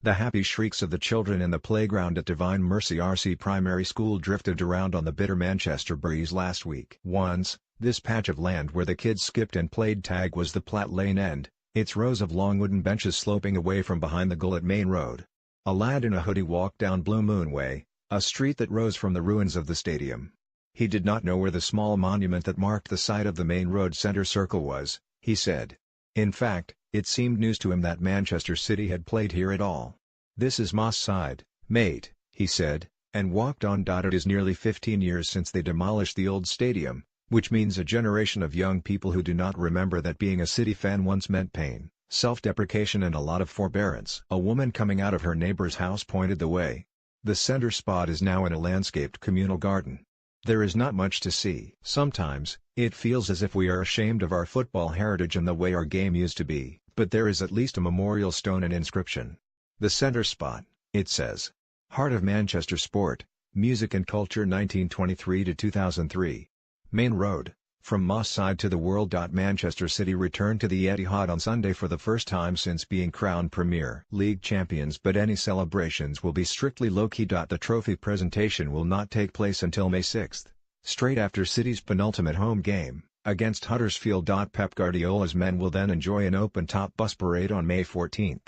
The happy shrieks of the children in the playground at Divine Mercy RC Primary School drifted around on the bitter Manchester breeze last week. Once, this patch of land where the kids skipped and played tag was the Platt Lane end, its rows of long wooden benches sloping away from behind the goal at Main Road. A lad in a hoodie walked down Blue Moon Way, a street that rose from the ruins of the stadium. He did not know where the small monument that marked the site of the Main Road center circle was, he said. In fact, it seemed news to him that Manchester City had played here at all. "This is Moss Side, mate," he said, and walked on. It is nearly 15 years since they demolished the old stadium, which means a generation of young people who do not remember that being a City fan once meant pain, self-deprecation and a lot of forbearance. A woman coming out of her neighbor's house pointed the way. The center spot is now in a landscaped communal garden. There is not much to see. Sometimes, it feels as if we are ashamed of our football heritage and the way our game used to be, but there is at least a memorial stone and inscription. The center spot, it says. Heart of Manchester Sport, Music and Culture 1923 to 2003. Main Road, from Moss Side to the World. Manchester City returned to the Etihad on Sunday for the first time since being crowned Premier League champions, but any celebrations will be strictly low-key. The trophy presentation will not take place until May 6, straight after City's penultimate home game, against Huddersfield. Pep Guardiola's men will then enjoy an open-top bus parade on May 14.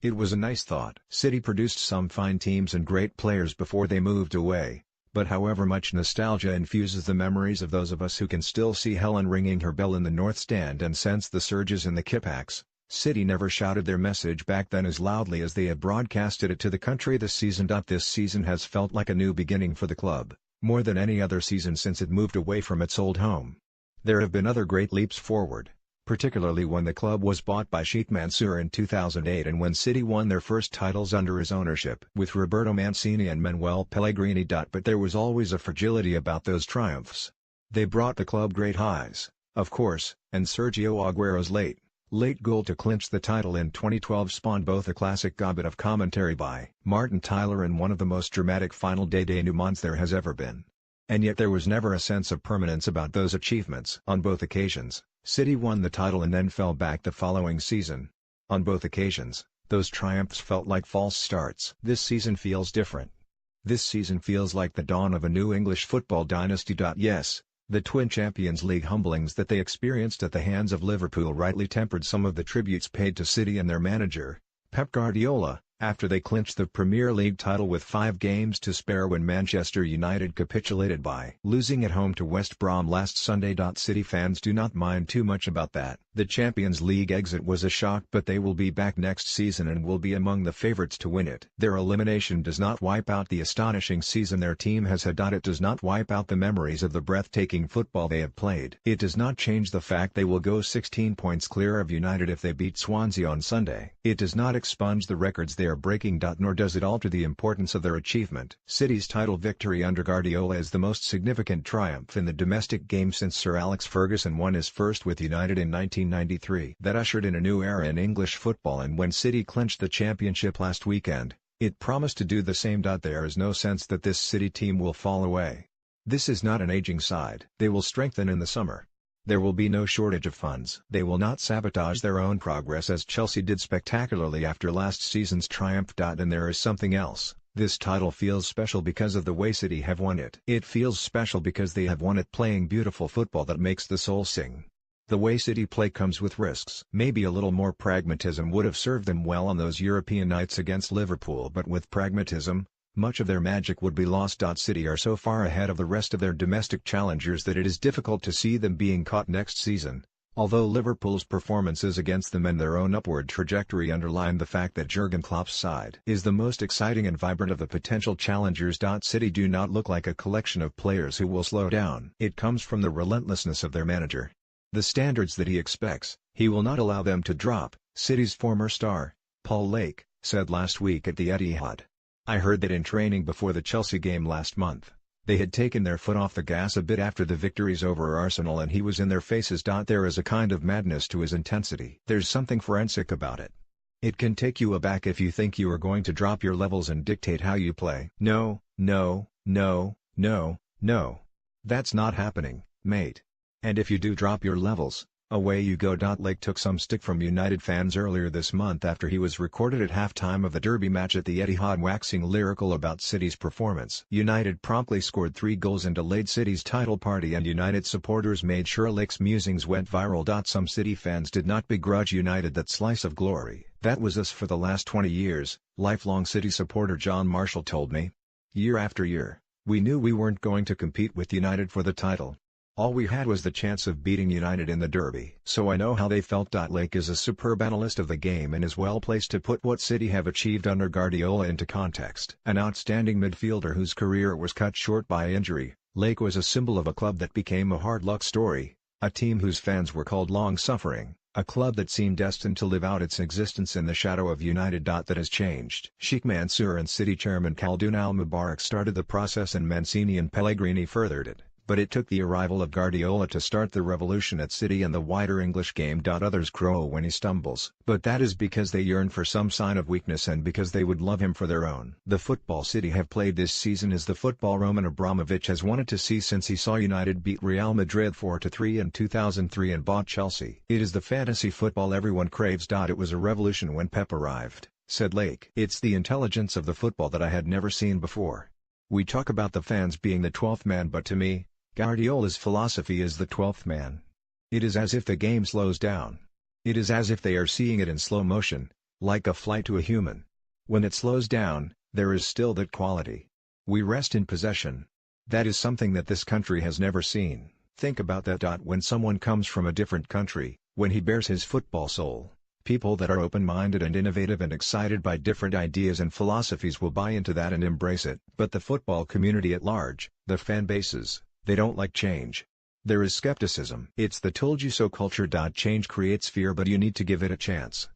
It was a nice thought. City produced some fine teams and great players before they moved away. But however much nostalgia infuses the memories of those of us who can still see Helen ringing her bell in the North Stand and sense the surges in the Kippax, City never shouted their message back then as loudly as they have broadcasted it to the country this season. This season has felt like a new beginning for the club, more than any other season since it moved away from its old home. There have been other great leaps forward, particularly when the club was bought by Sheikh Mansour in 2008 and when City won their first titles under his ownership with Roberto Mancini and Manuel Pellegrini. But there was always a fragility about those triumphs. They brought the club great highs, of course, and Sergio Aguero's late goal to clinch the title in 2012 spawned both a classic goblet of commentary by Martin Tyler and one of the most dramatic final day denouements there has ever been. And yet there was never a sense of permanence about those achievements. On both occasions, City won the title and then fell back the following season. On both occasions, those triumphs felt like false starts. This season feels different. This season feels like the dawn of a new English football dynasty. Yes, the twin Champions League humblings that they experienced at the hands of Liverpool rightly tempered some of the tributes paid to City and their manager, Pep Guardiola, after they clinched the Premier League title with 5 games to spare when Manchester United capitulated by losing at home to West Brom last Sunday. City fans do not mind too much about that. The Champions League exit was a shock, but they will be back next season and will be among the favourites to win it. Their elimination does not wipe out the astonishing season their team has had. It does not wipe out the memories of the breathtaking football they have played. It does not change the fact they will go 16 points clear of United if they beat Swansea on Sunday. It does not expunge the records they are breaking. Nor does it alter the importance of their achievement. City's title victory under Guardiola is the most significant triumph in the domestic game since Sir Alex Ferguson won his first with United in 1993. That ushered in a new era in English football, and when City clinched the championship last weekend, it promised to do the same. There is no sense that this City team will fall away. This is not an aging side. They will strengthen in the summer. There will be no shortage of funds. They will not sabotage their own progress as Chelsea did spectacularly after last season's triumph. And there is something else. This title feels special because of the way City have won it. It feels special because they have won it playing beautiful football that makes the soul sing. The way City play comes with risks. Maybe a little more pragmatism would have served them well on those European nights against Liverpool, but with pragmatism, much of their magic would be lost. City are so far ahead of the rest of their domestic challengers that it is difficult to see them being caught next season, although Liverpool's performances against them and their own upward trajectory underline the fact that Jurgen Klopp's side is the most exciting and vibrant of the potential challengers. City do not look like a collection of players who will slow down. It comes from the relentlessness of their manager. The standards that he expects, he will not allow them to drop, City's former star, Paul Lake, said last week at the Etihad. I heard that in training before the Chelsea game last month, they had taken their foot off the gas a bit after the victories over Arsenal, and he was in their faces. There is a kind of madness to his intensity. There's something forensic about it. It can take you aback if you think you are going to drop your levels and dictate how you play. No, no, no, no, no. That's not happening, mate. And if you do drop your levels, Away you go. Lake took some stick from United fans earlier this month after he was recorded at halftime of the Derby match at the Etihad waxing lyrical about City's performance. United promptly scored 3 goals and delayed City's title party, and United supporters made sure Lake's musings went viral. Some City fans did not begrudge United that slice of glory. "That was us for the last 20 years, lifelong City supporter John Marshall told me. Year after year, we knew we weren't going to compete with United for the title. All we had was the chance of beating United in the Derby. So I know how they felt." Lake is a superb analyst of the game and is well placed to put what City have achieved under Guardiola into context. An outstanding midfielder whose career was cut short by injury, Lake was a symbol of a club that became a hard luck story, a team whose fans were called long-suffering, a club that seemed destined to live out its existence in the shadow of United. That has changed. Sheikh Mansour and City chairman Khaldoon Al-Mubarak started the process and Mancini and Pellegrini furthered it. But it took the arrival of Guardiola to start the revolution at City and the wider English game. Others crow when he stumbles, but that is because they yearn for some sign of weakness and because they would love him for their own. The football City have played this season is the football Roman Abramovich has wanted to see since he saw United beat Real Madrid 4-3 in 2003 and bought Chelsea. "It is the fantasy football everyone craves." It was a revolution when Pep arrived, said Lake. "It's the intelligence of the football that I had never seen before. We talk about the fans being the 12th man, but to me, Guardiola's philosophy is the 12th man. It is as if the game slows down. It is as if they are seeing it in slow motion, like a flight to a human. When it slows down, there is still that quality. We rest in possession. That is something that this country has never seen." Think about that. When someone comes from a different country, when he bears his football soul, people that are open-minded and innovative and excited by different ideas and philosophies will buy into that and embrace it. But the football community at large, the fan bases, they don't like change. There is skepticism. It's the told-you-so culture. Change creates fear, but you need to give it a chance.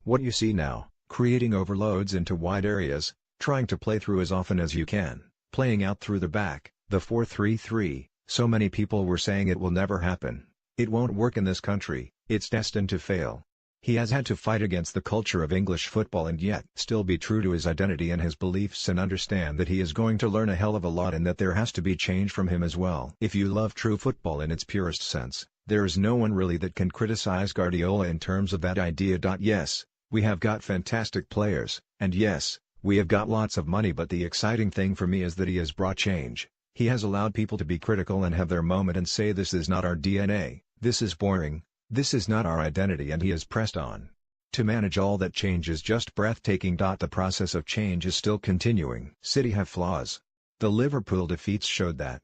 What you see now, creating overloads into wide areas, trying to play through as often as you can, playing out through the back, the 4-3-3, so many people were saying it will never happen. It won't work in this country, it's destined to fail. He has had to fight against the culture of English football and yet still be true to his identity and his beliefs and understand that he is going to learn a hell of a lot and that there has to be change from him as well. If you love true football in its purest sense, there is no one really that can criticize Guardiola in terms of that idea. Yes, we have got fantastic players, and yes, we have got lots of money, but the exciting thing for me is that he has brought change. He has allowed people to be critical and have their moment and say this is not our DNA, this is boring, this is not our identity, and he has pressed on. To manage all that change is just breathtaking. The process of change is still continuing. City have flaws. The Liverpool defeats showed that.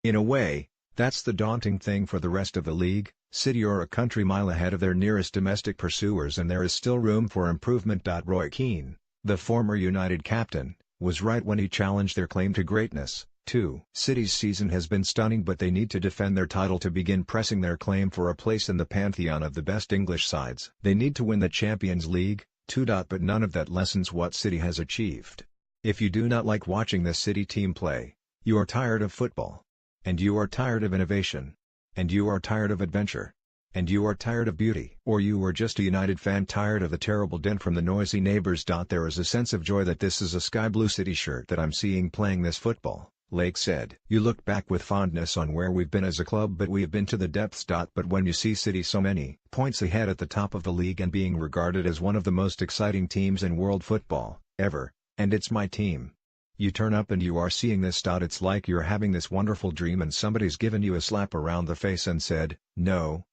In a way, that's the daunting thing for the rest of the league. City are a country mile ahead of their nearest domestic pursuers and there is still room for improvement. Roy Keane, the former United captain, was right when he challenged their claim to greatness. 2. City's season has been stunning, but they need to defend their title to begin pressing their claim for a place in the pantheon of the best English sides. They need to win the Champions League, 2. But none of that lessens what City has achieved. If you do not like watching this City team play, you are tired of football. And you are tired of innovation. And you are tired of adventure. And you are tired of beauty. Or you are just a United fan tired of the terrible din from the noisy neighbors. There is a sense of joy that this is a sky blue City shirt that I'm seeing playing this football, Lake said. You look back with fondness on where we've been as a club, but we have been to the depths. But when you see City so many points ahead at the top of the league and being regarded as one of the most exciting teams in world football, ever, and it's my team. You turn up and you are seeing this. It's like you're having this wonderful dream and somebody's given you a slap around the face and said, no,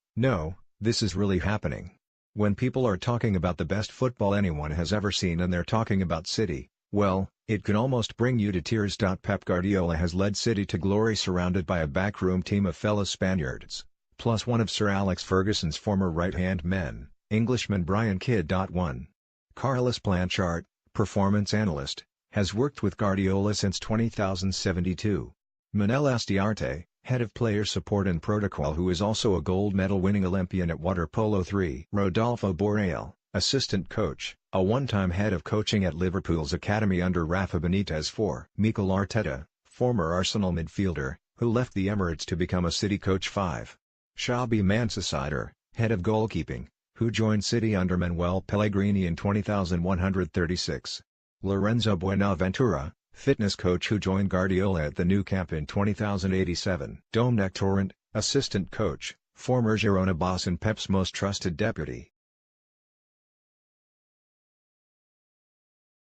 this is really happening. When people are talking about the best football anyone has ever seen and they're talking about City, well, it can almost bring you to tears. Pep Guardiola has led City to glory surrounded by a backroom team of fellow Spaniards, plus one of Sir Alex Ferguson's former right-hand men, Englishman Brian Kidd. 1. Carlos Blanchard, performance analyst, has worked with Guardiola since 2072. Manel Astiarte, head of player support and protocol, who is also a gold medal-winning Olympian at water polo. 3. Rodolfo Borrell, assistant coach, a one-time head of coaching at Liverpool's academy under Rafa Benitez. 4. Mikel Arteta, former Arsenal midfielder, who left the Emirates to become a City coach. 5. Xabi Mansisider, head of goalkeeping, who joined City under Manuel Pellegrini in 20,136. Lorenzo Buenaventura, fitness coach, who joined Guardiola at the Nou Camp in 20,087. Dominic Torrent, assistant coach, Former Girona boss and Pep's most trusted deputy.